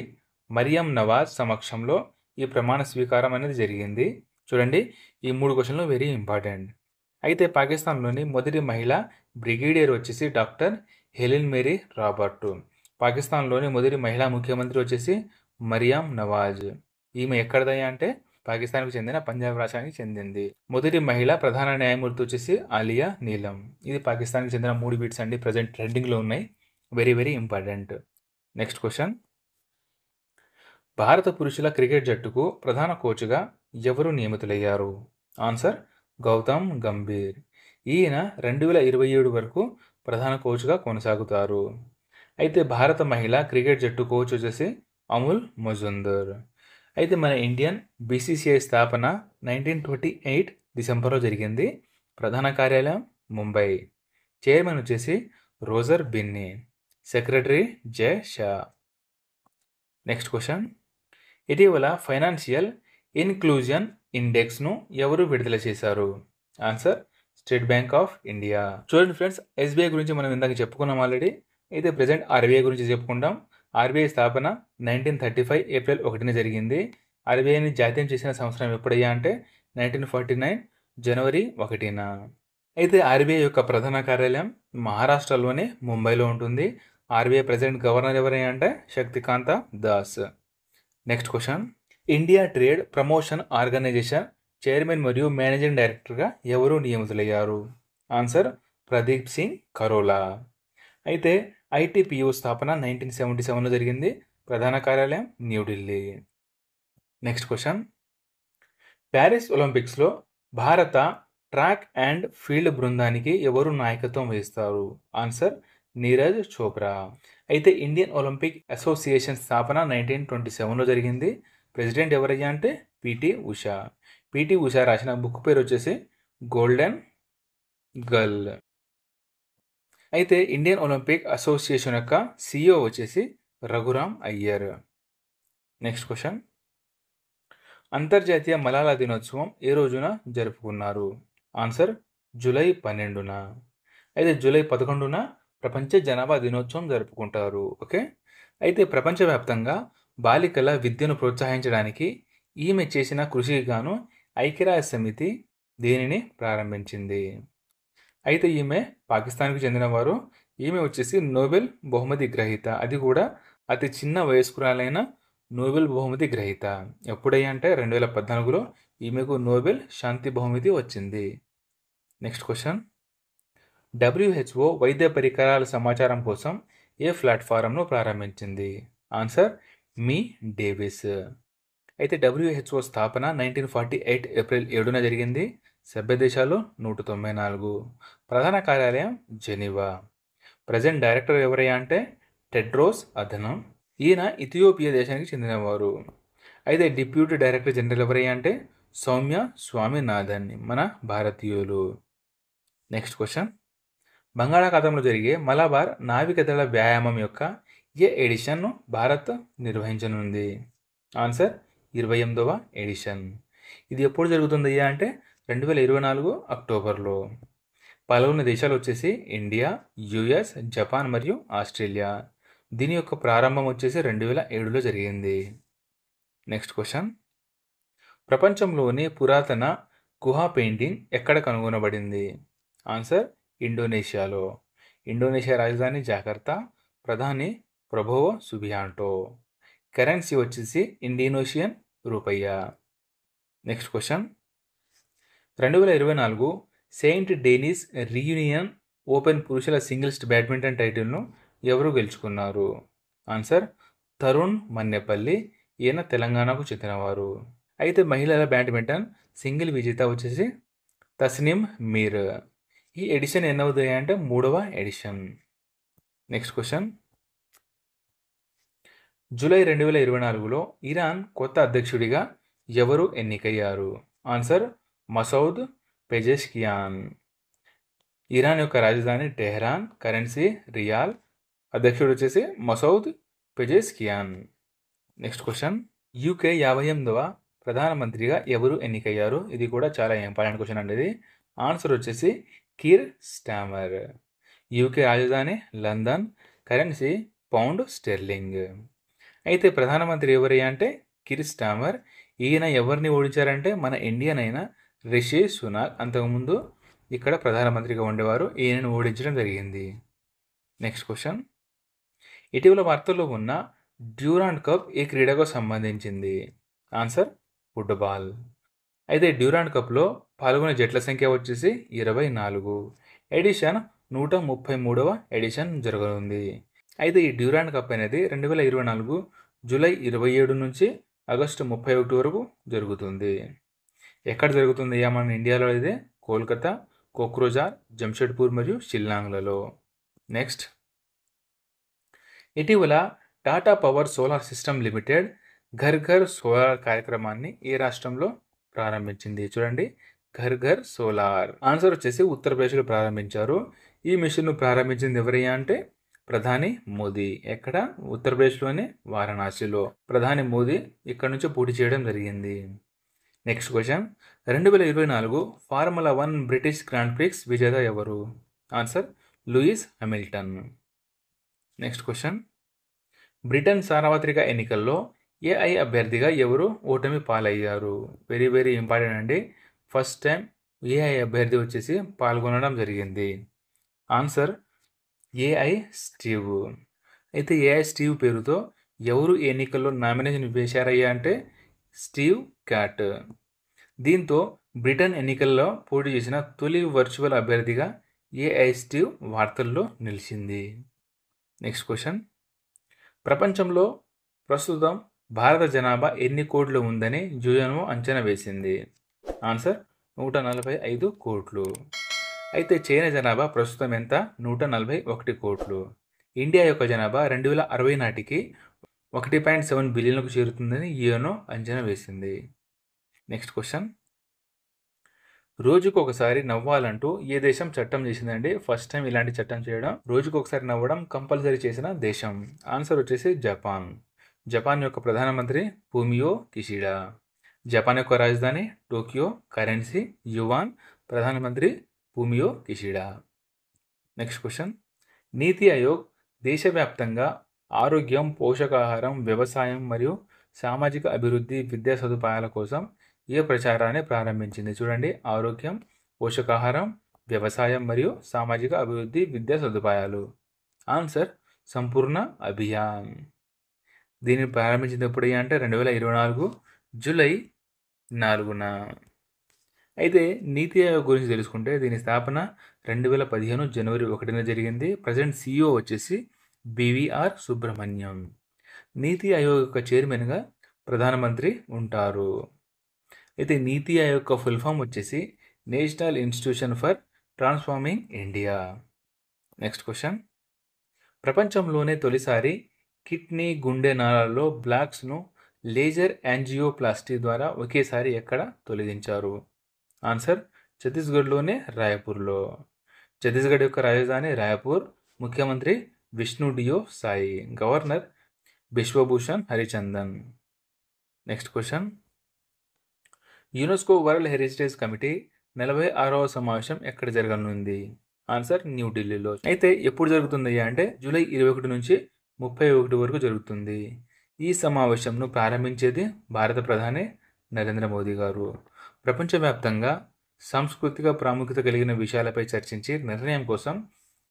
మరియం నవాజ్ సమక్షంలో ఈ ప్రమాణ స్వీకారం అనేది జరిగింది. చూడండి, ఈ 3 క్వశ్చన్లు వెరీ ఇంపార్టెంట్. అయితే పాకిస్తాన్లోని మొదటి మహిళా బ్రిగేడియర్ వచ్చేసి డాక్టర్ హెలెన్ మేరీ రాబర్ట్. పాకిస్తాన్లోని మొదటి మహిళా ముఖ్యమంత్రి వచ్చేసి మరియం నవాజ్. ఈమె ఎక్కడదయ్యా అంటే పాకిస్తాన్కు చెందిన పంజాబ్ రాష్ట్రానికి చెందింది. మొదటి మహిళా ప్రధాన న్యాయమూర్తి వచ్చేసి ఆలియా నీలం. ఇది పాకిస్తాన్కి చెందిన 3 బిట్స్ అండి, ప్రజెంట్ ట్రెండింగ్లో ఉన్నాయి. Very very important. Next question, భారత పురుషుల క్రికెట్ జట్టుకు ప్రధాన కోచ్గా ఎవరు నియమితులయ్యారు? ఆన్సర్, గౌతమ్ గంభీర్. ఈయన 2027 వరకు ప్రధాన కోచ్గా కొనసాగుతారు. అయితే భారత మహిళా క్రికెట్ జట్టు కోచ్ వచ్చేసి అముల్ మజుందర్. అయితే మన ఇండియన్ బీసీసీఐ స్థాపన 1928 డిసెంబర్లో జరిగింది. ప్రధాన కార్యాలయం ముంబై. చైర్మన్ వచ్చేసి రోజర్ బిన్నీ. సెక్రటరీ జే షా. నెక్స్ట్ క్వశ్చన్, ఇటీవల ఫైనాన్షియల్ ఇన్క్లూజన్ ఇండెక్స్ను ఎవరు విడుదల చేశారు? Answer State Bank of India. చూడండి ఫ్రెండ్స్, ఎస్బీఐ గురించి మనం ఇందాక చెప్పుకున్నాం ఆల్రెడీ. అయితే ప్రజెంట్ ఆర్బీఐ గురించి చెప్పుకుంటాం. ఆర్బీఐ స్థాపన 1935 ఏప్రిల్ 1న జరిగింది. ఆర్బీఐని జాతీయం చేసిన సంవత్సరం ఎప్పుడయ్యా అంటే 1949 జనవరి 1న. అయితే ఆర్బీఐ యొక్క ప్రధాన కార్యాలయం మహారాష్ట్రలోని ముంబైలో ఉంటుంది. ఆర్బీఐ ప్రెసిడెంట్ గవర్నర్ ఎవరయ్యా అంటే Shaktikanta Das. Next question, India trade promotion organisation chairman మరియు మేనేజింగ్ డైరెక్టర్గా ఎవరు నియమితులయ్యారు? ఆన్సర్ ప్రదీప్ సింగ్ ఖరోలా. అయితే ఐటీపీయూ స్థాపన 1977లో జరిగింది. ప్రధాన కార్యాలయం న్యూఢిల్లీ. నెక్స్ట్ క్వశ్చన్, ప్యారిస్ ఒలింపిక్స్లో భారత ట్రాక్ అండ్ ఫీల్డ్ బృందానికి ఎవరు నాయకత్వం వహిస్తారు? ఆన్సర్ నీరజ్ చోప్రా. అయితే ఇండియన్ ఒలింపిక్ అసోసియేషన్ స్థాపన 1927లో జరిగింది. ప్రెసిడెంట్ ఎవరయ్యా అంటే పిటి ఉషా. పిటి ఉషా రాసిన బుక్ పేరు వచ్చేసి గోల్డెన్ గర్ల్. అయితే ఇండియన్ ఒలింపిక్ అసోసియేషన్ యొక్క సిఇఓ వచ్చేసి రఘురామ్ అయ్యర్. నెక్స్ట్ క్వశ్చన్, అంతర్జాతీయ మలాలా దినోత్సవం ఏ రోజున జరుపుకున్నారు? ఆన్సర్ జూలై 12న. అయితే జూలై 11న ప్రపంచ జనాభా దినోత్సవం జరుపుకుంటారు. ఓకే. అయితే ప్రపంచవ్యాప్తంగా బాలికల విద్యను ప్రోత్సహించడానికి ఈమె చేసిన కృషికి గాను ఐక్యరాజ్య సమితి దీనిని ప్రారంభించింది. అయితే ఈమె పాకిస్తాన్కి చెందినవారు. ఈమె వచ్చేసి నోబెల్ బహుమతి గ్రహీత. అది కూడా అతి చిన్న వయస్కురాలైన నోబెల్ బహుమతి గ్రహీత. ఎప్పుడయ్యా అంటే 2014లో ఈమెకు నోబెల్ శాంతి బహుమతి వచ్చింది. నెక్స్ట్ క్వశ్చన్, డబ్ల్యూహెచ్ఓ వైద్య పరికరాల సమాచారం కోసం ఏ ప్లాట్ఫారంను ప్రారంభించింది? ఆన్సర్ మీ డేవిస్. అయితే డబ్ల్యూహెచ్ఓ స్థాపన 1948 ఏప్రిల్ 7న జరిగింది. సభ్య దేశాలు 194. ప్రధాన కార్యాలయం జెనీవా. ప్రజెంట్ డైరెక్టర్ ఎవరయ్యా అంటే టెడ్రోస్ అధనం. ఈయన ఇథియోపియా దేశానికి చెందినవారు. అయితే డిప్యూటీ డైరెక్టర్ జనరల్ ఎవరయ్యా అంటే సౌమ్య స్వామినాథన్, మన భారతీయులు. నెక్స్ట్ క్వశ్చన్, బంగాళాఖాతంలో జరిగే మలబార్ నావికదళ వ్యాయామం యొక్క ఏ ఎడిషన్ను భారత్ నిర్వహించనుంది? ఆన్సర్ 28వ ఎడిషన్. ఇది ఎప్పుడు జరుగుతుంది అంటే 2024 అక్టోబర్లో. పాల్గొన్న దేశాలు వచ్చేసి ఇండియా, యుఎస్, జపాన్ మరియు ఆస్ట్రేలియా. దీని యొక్క ప్రారంభం వచ్చేసి 2007లో జరిగింది. నెక్స్ట్ క్వశ్చన్, ప్రపంచంలోని పురాతన గుహా పెయింటింగ్ ఎక్కడ కనుగొనబడింది? ఆన్సర్ ఇండోనేషియాలో. ఇండోనేషియా రాజధాని జాకర్తా. ప్రధాని ప్రభోవో సుబియాంటో. కరెన్సీ వచ్చేసి Indonesian rupiah. Next question, 2024 Saint Denis Reunion open పురుషుల సింగిల్స్ బ్యాడ్మింటన్ టైటిల్ను ఎవరు గెలుచుకున్నారు? ఆన్సర్ తరుణ్ మన్నెపల్లి. ఈయన తెలంగాణకు చెందినవారు. అయితే మహిళల బ్యాడ్మింటన్ సింగిల్ విజేత వచ్చేసి తస్నిమ్ మీర్. ఈ ఎడిషన్ ఎన్నవది అంటే 3వ ఎడిషన్. నెక్స్ట్ క్వశ్చన్, జూలై 2024లో ఇరాన్ కొత్త అధ్యక్షుడిగా ఎవరు ఎన్నికయ్యారు? Answer Masoud Pezeshkian. ఇరాన్ యొక్క రాజధాని టెహ్రాన్. Currency rial. అధ్యక్షుడు వచ్చేసి Masoud Pezeshkian. Next question, UK 58వ ప్రధానమంత్రిగా ఎవరు ఎన్నికయ్యారు? ఇది కూడా చాలా ఇంపార్టెంట్ క్వశ్చన్ అండి ఇది. ఆన్సర్ వచ్చేసి కీర్ స్టామర్. యూకే రాజధాని లండన్. Currency pound sterling. అయితే ప్రధానమంత్రి ఎవరయ్యా అంటే కీర్ స్టామర్. ఈయన ఎవరిని ఓడించారంటే మన ఇండియన్ అయిన రిషి సునాక్. అంతకుముందు ఇక్కడ ప్రధానమంత్రిగా ఉండేవారు. ఈయనను ఓడించడం జరిగింది. నెక్స్ట్ క్వశ్చన్, ఇటీవల వార్తల్లో ఉన్న డ్యూరాండ్ కప్ ఏ క్రీడకు సంబంధించింది? Answer football. అయితే డ్యూరాండ్ కప్లో పాల్గొనే జట్ల సంఖ్య వచ్చేసి 24. ఎడిషన్ 133వ ఎడిషన్ జరగనుంది. అయితే ఈ డ్యూరాండ్ కప్ అనేది 2024 జూలై 27 నుంచి ఆగస్టు 31 వరకు జరుగుతుంది. ఎక్కడ జరుగుతుంది? మన ఇండియాలో అయితే కోల్కతా, కోక్రోజార్, జంషెడ్పూర్ మరియు షిల్లాంగ్లలో. నెక్స్ట్, ఇటీవల Tata power solar system limited Ghar Ghar solar కార్యక్రమాన్ని ఏ రాష్ట్రంలో ప్రారంభించింది? చూడండి, ఘర్ ఘర్ సోలార్. ఆన్సర్ వచ్చేసి ఉత్తరప్రదేశ్లో ప్రారంభించారు. ఈ మిషన్ను ప్రారంభించింది ఎవరయ్యా అంటే ప్రధాని మోదీ. ఎక్కడ? ఉత్తరప్రదేశ్లోని వారణాసిలో. ప్రధాని మోదీ ఇక్కడ నుంచి పోటీ చేయడం జరిగింది. Next question, 2024 formula 1 British grand prix విజేత ఎవరు? Answer Lewis Hamilton. Next question, Britain సార్వత్రిక ఎన్నికల్లో ఏఐ అభ్యర్థిగా ఎవరు ఓటమి పాలయ్యారు? వెరీ వెరీ ఇంపార్టెంట్ అండి. ఫస్ట్ టైం ఏఐ అభ్యర్థి వచ్చేసి పాల్గొనడం జరిగింది. Answer AI Steve. అయితే ఏఐ స్టీవ్ పేరుతో ఎవరు ఎన్నికల్లో నామినేషన్ వేశారయ్యా అంటే స్టీవ్ క్యాట్. దీంతో బ్రిటన్ ఎన్నికల్లో పోటీ చేసిన తొలి వర్చువల్ అభ్యర్థిగా ఏఐ స్టీవ్ వార్తల్లో నిలిచింది. నెక్స్ట్ క్వశ్చన్, ప్రపంచంలో ప్రస్తుతం భారత జనాభా ఎన్ని కోట్లు ఉందని యుఎన్ఓ అంచనా వేసింది? ఆన్సర్ 145 కోట్లు. అయితే చైనా జనాభా ప్రస్తుతం ఎంత? 141 కోట్లు. ఇండియా యొక్క జనాభా 2060 నాటికి 1.7 బిలియన్లకు చేరుతుందని యుఎన్ఓ అంచనా వేసింది. నెక్స్ట్ క్వశ్చన్, రోజుకు ఒకసారి నవ్వాలంటూ ఏ దేశం చట్టం చేసిందండి? ఫస్ట్ టైం ఇలాంటి చట్టం చేయడం, రోజుకు ఒకసారి నవ్వడం కంపల్సరీ చేసిన దేశం. ఆన్సర్ వచ్చేసి జపాన్. జపాన్ యొక్క ప్రధానమంత్రి ఫూమియో కిషిడా. జపాన్ యొక్క రాజధాని టోక్యో. Currency yuan. ప్రధానమంత్రి ఫూమియో కిషిడా. నెక్స్ట్ క్వశ్చన్, నీతి ఆయోగ్ దేశవ్యాప్తంగా ఆరోగ్యం, పోషకాహారం, వ్యవసాయం మరియు సామాజిక అభివృద్ధి, విద్యా సదుపాయాల కోసం ఏ ప్రచారాన్ని ప్రారంభించింది? చూడండి, ఆరోగ్యం, పోషకాహారం, వ్యవసాయం మరియు సామాజిక అభివృద్ధి, విద్యా సదుపాయాలు. ఆన్సర్ సంపూర్ణ అభియాన్. దీనిని ప్రారంభించింది ఎప్పుడు అంటే 2024 జూలై 4న. అయితే నీతి ఆయోగ్ గురించి తెలుసుకుంటే దీని స్థాపన 2015 జనవరి 1న జరిగింది. ప్రజెంట్ CEO వచ్చేసి బివిఆర్ సుబ్రహ్మణ్యం. నీతి ఆయోగ్ యొక్క చైర్మన్గా ప్రధానమంత్రి ఉంటారు. అయితే నీతి ఆయోగ్ యొక్క ఫుల్ ఫామ్ వచ్చేసి national institution for transforming India. Next question, ప్రపంచంలోనే తొలిసారి కిడ్నీ, గుండె నాళాల్లో బ్లాక్స్ను లేజర్ యాంజియోప్లాస్టీ ద్వారా ఒకేసారి ఎక్కడ తొలగించారు? ఆన్సర్ ఛత్తీస్గఢ్లోనే రాయపూర్లో. ఛత్తీస్గఢ్ యొక్క రాజధాని రాయపూర్. ముఖ్యమంత్రి Vishnu Deo Sai. Governor Biswabhusan Harichandan. Next question, UNESCO world heritage committee 46వ సమావేశం ఎక్కడ జరగనుంది? ఆన్సర్ న్యూఢిల్లీలో. అయితే ఎప్పుడు జరుగుతుంది అంటే జూలై 21 నుంచి 31 వరకు జరుగుతుంది. ఈ సమావేశంను ప్రారంభించేది భారత ప్రధాని నరేంద్ర మోదీ గారు. ప్రపంచవ్యాప్తంగా సాంస్కృతిక ప్రాముఖ్యత కలిగిన విషయాలపై చర్చించి నిర్ణయం కోసం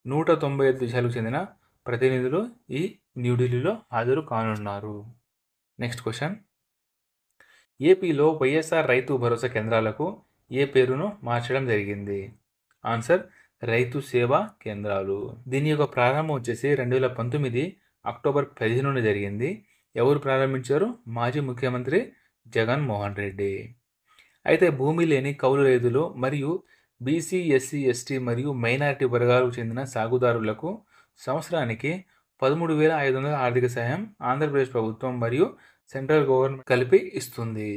195 దేశాలకు చెందిన ప్రతినిధులు ఈ న్యూఢిల్లీలో హాజరు కానున్నారు. నెక్స్ట్ క్వశ్చన్, ఏపీలో వైఎస్ఆర్ రైతు భరోసా కేంద్రాలకు ఏ పేరును మార్చడం జరిగింది? ఆన్సర్ రైతు సేవా కేంద్రాలు. దీని యొక్క ప్రారంభం వచ్చేసి 2019 అక్టోబర్ 15న జరిగింది. ఎవరు ప్రారంభించారు? మాజీ ముఖ్యమంత్రి జగన్మోహన్ రెడ్డి. అయితే భూమి లేని కౌలు రైతులు మరియు బీసీ, ఎస్సీ, ఎస్టీ మరియు మైనారిటీ వర్గాలకు చెందిన సాగుదారులకు సంవత్సరానికి 13,500 ఆర్థిక సాయం ఆంధ్రప్రదేశ్ ప్రభుత్వం మరియు సెంట్రల్ గవర్నమెంట్ కలిపి ఇస్తుంది.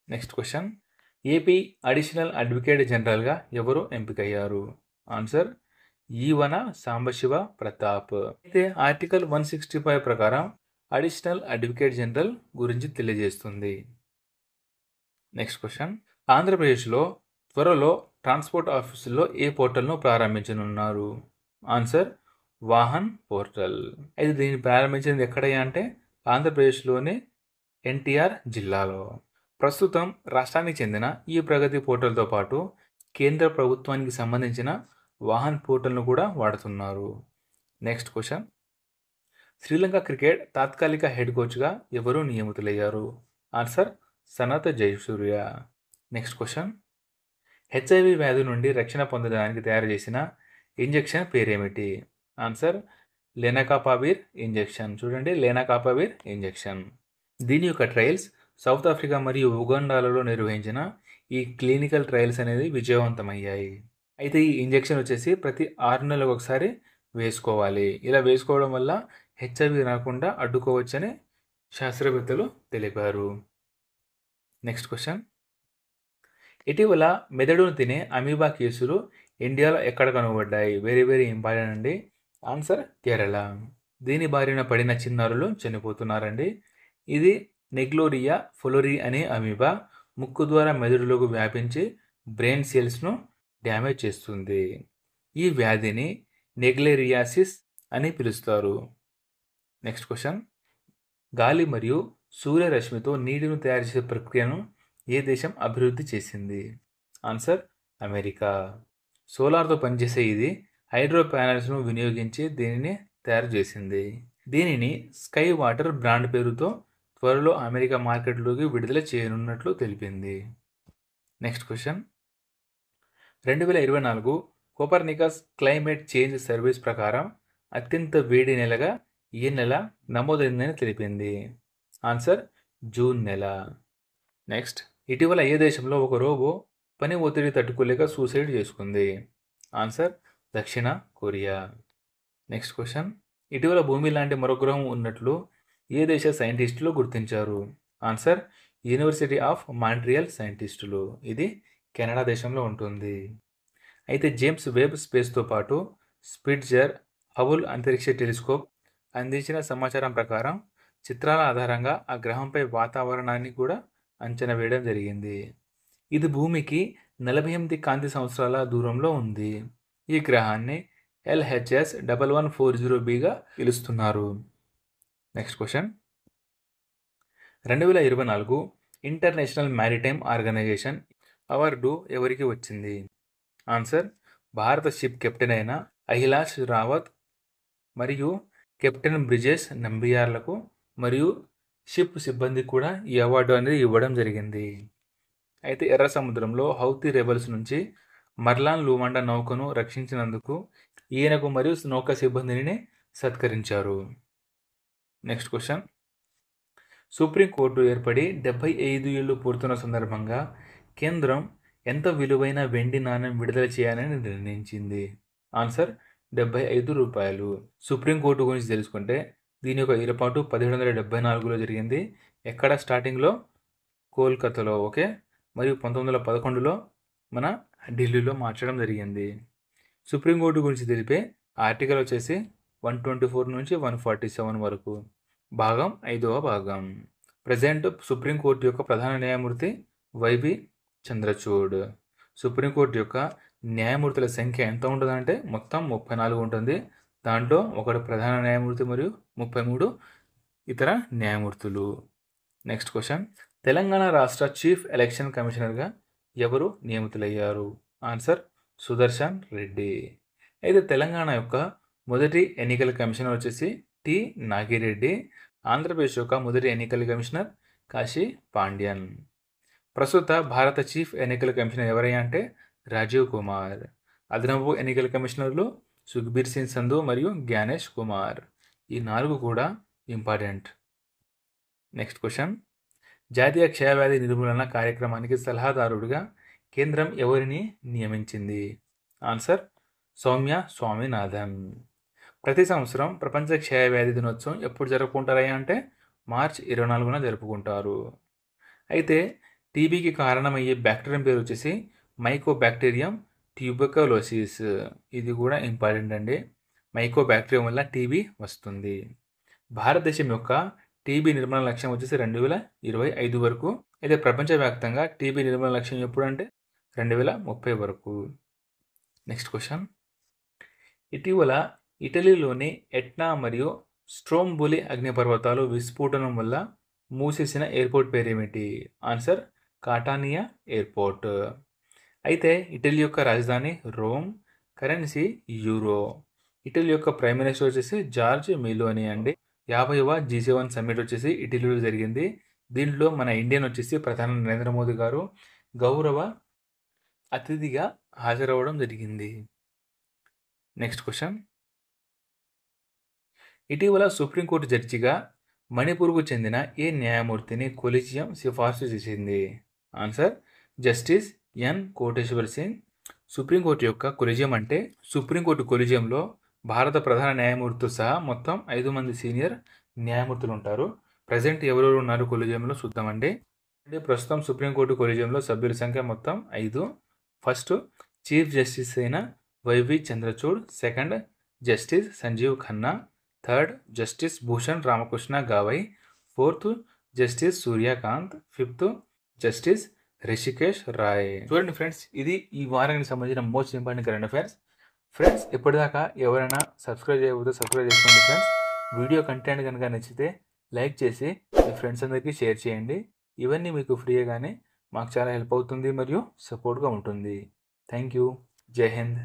Next question, AP additional advocate జనరల్గా ఎవరు ఎంపికయ్యారు? ఆన్సర్ ఈవన సాంబశివ ప్రతాప్. అయితే ఆర్టికల్ 165 ప్రకారం అడిషనల్ అడ్వకేట్ జనరల్ గురించి తెలియజేస్తుంది. నెక్స్ట్ క్వశ్చన్, ఆంధ్రప్రదేశ్లో త్వరలో ట్రాన్స్పోర్ట్ ఆఫీసుల్లో ఏ పోర్టల్ను ప్రారంభించనున్నారు? Answer Vahan portal. అయితే దీన్ని ప్రారంభించింది ఎక్కడయ్యా అంటే ఆంధ్రప్రదేశ్లోని ఎన్టీఆర్ జిల్లాలో. ప్రస్తుతం రాష్ట్రానికి చెందిన ఈ ప్రగతి పోర్టల్తో పాటు కేంద్ర ప్రభుత్వానికి సంబంధించిన వాహన్ పోర్టల్ను కూడా వాడుతున్నారు. నెక్స్ట్ క్వశ్చన్, శ్రీలంక క్రికెట్ తాత్కాలిక హెడ్ కోచ్గా ఎవరు నియమితులయ్యారు? Answer Sanath Jayasuriya. Next question, HIV వ్యాధి నుండి రక్షణ పొందడానికి తయారు చేసిన ఇంజెక్షన్ పేరేమిటి? Answer lenacapavir injection. చూడండి, లెనాకాపావిర్ ఇంజెక్షన్. దీని యొక్క ట్రయల్స్ సౌత్ ఆఫ్రికా మరియు ఉగాండాలలో నిర్వహించిన ఈ క్లినికల్ ట్రయల్స్ అనేది విజయవంతమయ్యాయి. అయితే ఈ ఇంజెక్షన్ వచ్చేసి ప్రతి 6 నెలలకు ఒకసారి వేసుకోవాలి. ఇలా వేసుకోవడం వల్ల హెచ్ఐవి రాకుండా అడ్డుకోవచ్చని శాస్త్రవేత్తలు తెలిపారు. Next question. ఇటీవల మెదడును తినే అమీబా కేసులు ఇండియాలో ఎక్కడ కనుగొనబడ్డాయి? వెరీ వెరీ ఇంపార్టెంట్ అండి. ఆన్సర్ కేరళ. దీని బారిన పడిన చిన్నారులు చనిపోతున్నారండి. ఇది నెగ్లోరియా ఫ్లోరి అనే అమీబా ముక్కు ద్వారా మెదడులోకి వ్యాపించి బ్రెయిన్ సెల్స్ను డ్యామేజ్ చేస్తుంది. ఈ వ్యాధిని నెగ్లేరియాసిస్ అని పిలుస్తారు. Next question. గాలి మరియు సూర్యరశ్మితో నీటిని తయారు చేసే ప్రక్రియను ఏ దేశం అభివృద్ధి చేసింది? Answer America. సోలార్తో పనిచేసే ఇది హైడ్రో ప్యానెల్స్ను వినియోగించి దీనిని తయారు చేసింది. దీనిని స్కై వాటర్ బ్రాండ్ పేరుతో త్వరలో అమెరికా మార్కెట్లోకి విడుదల చేయనున్నట్లు తెలిపింది. Next question. 2024 Copernicus climate change service ప్రకారం అత్యంత వేడి నెలగా ఏ నెల నమోదైందని తెలిపింది? ఆన్సర్ జూన్ నెల. నెక్స్ట్. ఇటీవల ఏ దేశంలో ఒక రోబో పని ఒత్తిడి తట్టుకోలేక సూసైడ్ చేసుకుంది? ఆన్సర్ దక్షిణ కొరియా. Next question. ఇటీవల భూమి లాంటి మరో గ్రహం ఉన్నట్లు ఏ దేశ సైంటిస్టులు గుర్తించారు? ఆన్సర్ యూనివర్సిటీ ఆఫ్ మాంట్రియల్ సైంటిస్టులు. ఇది కెనడా దేశంలో ఉంటుంది. అయితే జేమ్స్ వెబ్ స్పేస్తో పాటు స్పిట్జర్ హబుల్ అంతరిక్ష టెలిస్కోప్ అందించిన సమాచారం ప్రకారం చిత్రాల ఆధారంగా ఆ గ్రహంపై వాతావరణాన్ని కూడా అంచనా వేయడం జరిగింది. ఇది భూమికి 48 కాంతి సంవత్సరాల దూరంలో ఉంది. ఈ గ్రహాన్ని LHS 1140bగా పిలుస్తున్నారు. Next question. 2024 international maritime organisation award ఎవరికి వచ్చింది? ఆన్సర్ భారత షిప్ కెప్టెన్ అయిన అహిలాష్ రావత్ మరియు కెప్టెన్ బ్రిజేష్ నంబియార్లకు మరియు షిప్ సిబ్బంది కూడా ఈ అవార్డు అనేది ఇవ్వడం జరిగింది. అయితే ఎర్ర సముద్రంలో హౌతీ రెబల్స్ నుంచి మర్లాన్ లూమాండా నౌకను రక్షించినందుకు ఈయనకు మరియు నౌకా సిబ్బందిని సత్కరించారు. Next question. సుప్రీంకోర్టు ఏర్పడి 75 ఏళ్ళు పూర్తున్న సందర్భంగా కేంద్రం ఎంత విలువైన వెండి నాణ్యం విడుదల చేయాలని నిర్ణయించింది? ఆన్సర్ 75 రూపాయలు. సుప్రీంకోర్టు గురించి తెలుసుకుంటే దీని యొక్క ఏర్పాటు 1774లో జరిగింది. ఎక్కడ? స్టార్టింగ్లో కోల్కతాలో, ఓకే, మరియు 1911లో మన ఢిల్లీలో మార్చడం జరిగింది. సుప్రీంకోర్టు గురించి తెలిపే ఆర్టికల్ వచ్చేసి 124 నుంచి 147 వరకు. భాగం 5వ భాగం. ప్రజెంట్ సుప్రీంకోర్టు యొక్క ప్రధాన న్యాయమూర్తి వైవి చంద్రచూడ్. సుప్రీంకోర్టు యొక్క న్యాయమూర్తుల సంఖ్య ఎంత ఉంటుందంటే మొత్తం 34 ఉంటుంది. దాంట్లో ఒకటి ప్రధాన న్యాయమూర్తి మరియు 33 ఇతర న్యాయమూర్తులు. Next question. తెలంగాణ రాష్ట్ర చీఫ్ ఎలక్షన్ కమిషనర్గా ఎవరు నియమితులయ్యారు? ఆన్సర్ సుదర్శన్ రెడ్డి. అయితే తెలంగాణ యొక్క మొదటి ఎన్నికల కమిషనర్ వచ్చేసి టి నాగిరెడ్డి. ఆంధ్రప్రదేశ్ యొక్క మొదటి ఎన్నికల కమిషనర్ కాశీ పాండ్యన్. ప్రస్తుత భారత చీఫ్ ఎన్నికల కమిషనర్ ఎవరయ్యా అంటే రాజీవ్ కుమార్. అదనపు ఎన్నికల కమిషనర్లు సుఖ్బీర్ సింగ్ సంధు మరియు జ్ఞానేష్ కుమార్. ఈ 4 కూడా ఇంపార్టెంట్. Next question. జాతీయ క్షయవ్యాధి నిర్మూలన కార్యక్రమానికి సలహాదారుడిగా కేంద్రం ఎవరిని నియమించింది? ఆన్సర్ సౌమ్య స్వామినాథన్. ప్రతి సంవత్సరం ప్రపంచ క్షయవ్యాధి దినోత్సవం ఎప్పుడు జరుపుకుంటారయ్యా అంటే మార్చి 24న జరుపుకుంటారు. అయితే టీబీకి కారణమయ్యే బ్యాక్టీరియం పేరు వచ్చేసి మైకోబాక్టీరియం ట్యూబర్కులోసిస్. ఇది కూడా ఇంపార్టెంట్ అండి. మైకోబాక్టీరియం వల్ల టీబీ వస్తుంది. భారతదేశం యొక్క టీబీ నిర్మూలన లక్ష్యం వచ్చేసి 2025 వరకు. అయితే ప్రపంచవ్యాప్తంగా టీబీ నిర్మూలన లక్ష్యం ఎప్పుడు అంటే 2030 వరకు. Next question. ఇటీవల ఇటలీలోని ఎట్నా మరియు స్ట్రోంబోలి అగ్నిపర్వతాలు విస్ఫోటనం వల్ల మూసేసిన ఎయిర్పోర్ట్ పేరేమిటి? Answer Catania airport. అయితే ఇటలీ యొక్క రాజధాని రోమ్, కరెన్సీ యూరో. ఇటలీ యొక్క ప్రైమ్ మినిస్టర్ వచ్చేసి జార్జ్ మెలోని అండి. 50వ G7 సమ్మిట్ వచ్చేసి ఇటలీలో జరిగింది. దీంట్లో మన ఇండియన్ వచ్చేసి ప్రధాని నరేంద్ర మోదీ గారు గౌరవ అతిథిగా హాజరవ్వడం జరిగింది. Next question. ఇటీవల సుప్రీంకోర్టు జడ్జిగా మణిపూర్కు చెందిన ఏ న్యాయమూర్తిని కొలీజియం సిఫార్సు చేసింది? Answer justice N Koteshwar Singh. Supreme court యొక్క కొలీజియం అంటే సుప్రీంకోర్టు కొలీజియంలో భారత ప్రధాన న్యాయమూర్తితో సహా మొత్తం 5 మంది సీనియర్ న్యాయమూర్తులు ఉంటారు. ప్రజెంట్ ఎవరెవరు ఉన్నారు కొలీజియంలో చూద్దామండి. ప్రస్తుతం సుప్రీంకోర్టు కొలీజియంలో సభ్యుల సంఖ్య మొత్తం 5. ఫస్ట్ చీఫ్ జస్టిస్ అయిన Y V Chandrachud, second justice Sanjiv Khanna, third justice Bhushan Ramakrishna Gavai, fourth justice Suryakant, fifth justice Hrishikesh Roy. చూడండి ఫ్రెండ్స్, ఇది ఈ వారానికి సంబంధించిన most important current affairs. Friends, ఇప్పటిదాకా ఎవరైనా సబ్స్క్రైబ్ చేయకపోతే సబ్స్క్రైబ్ చేసుకోండి ఫ్రెండ్స్. వీడియో కంటెంట్ కనుక నచ్చితే లైక్ చేసి మీ ఫ్రెండ్స్ అందరికీ షేర్ చేయండి. ఇవన్నీ మీకు ఫ్రీగానే మాకు చాలా హెల్ప్ అవుతుంది మరియు సపోర్ట్గా ఉంటుంది. Thank you. జై హింద్.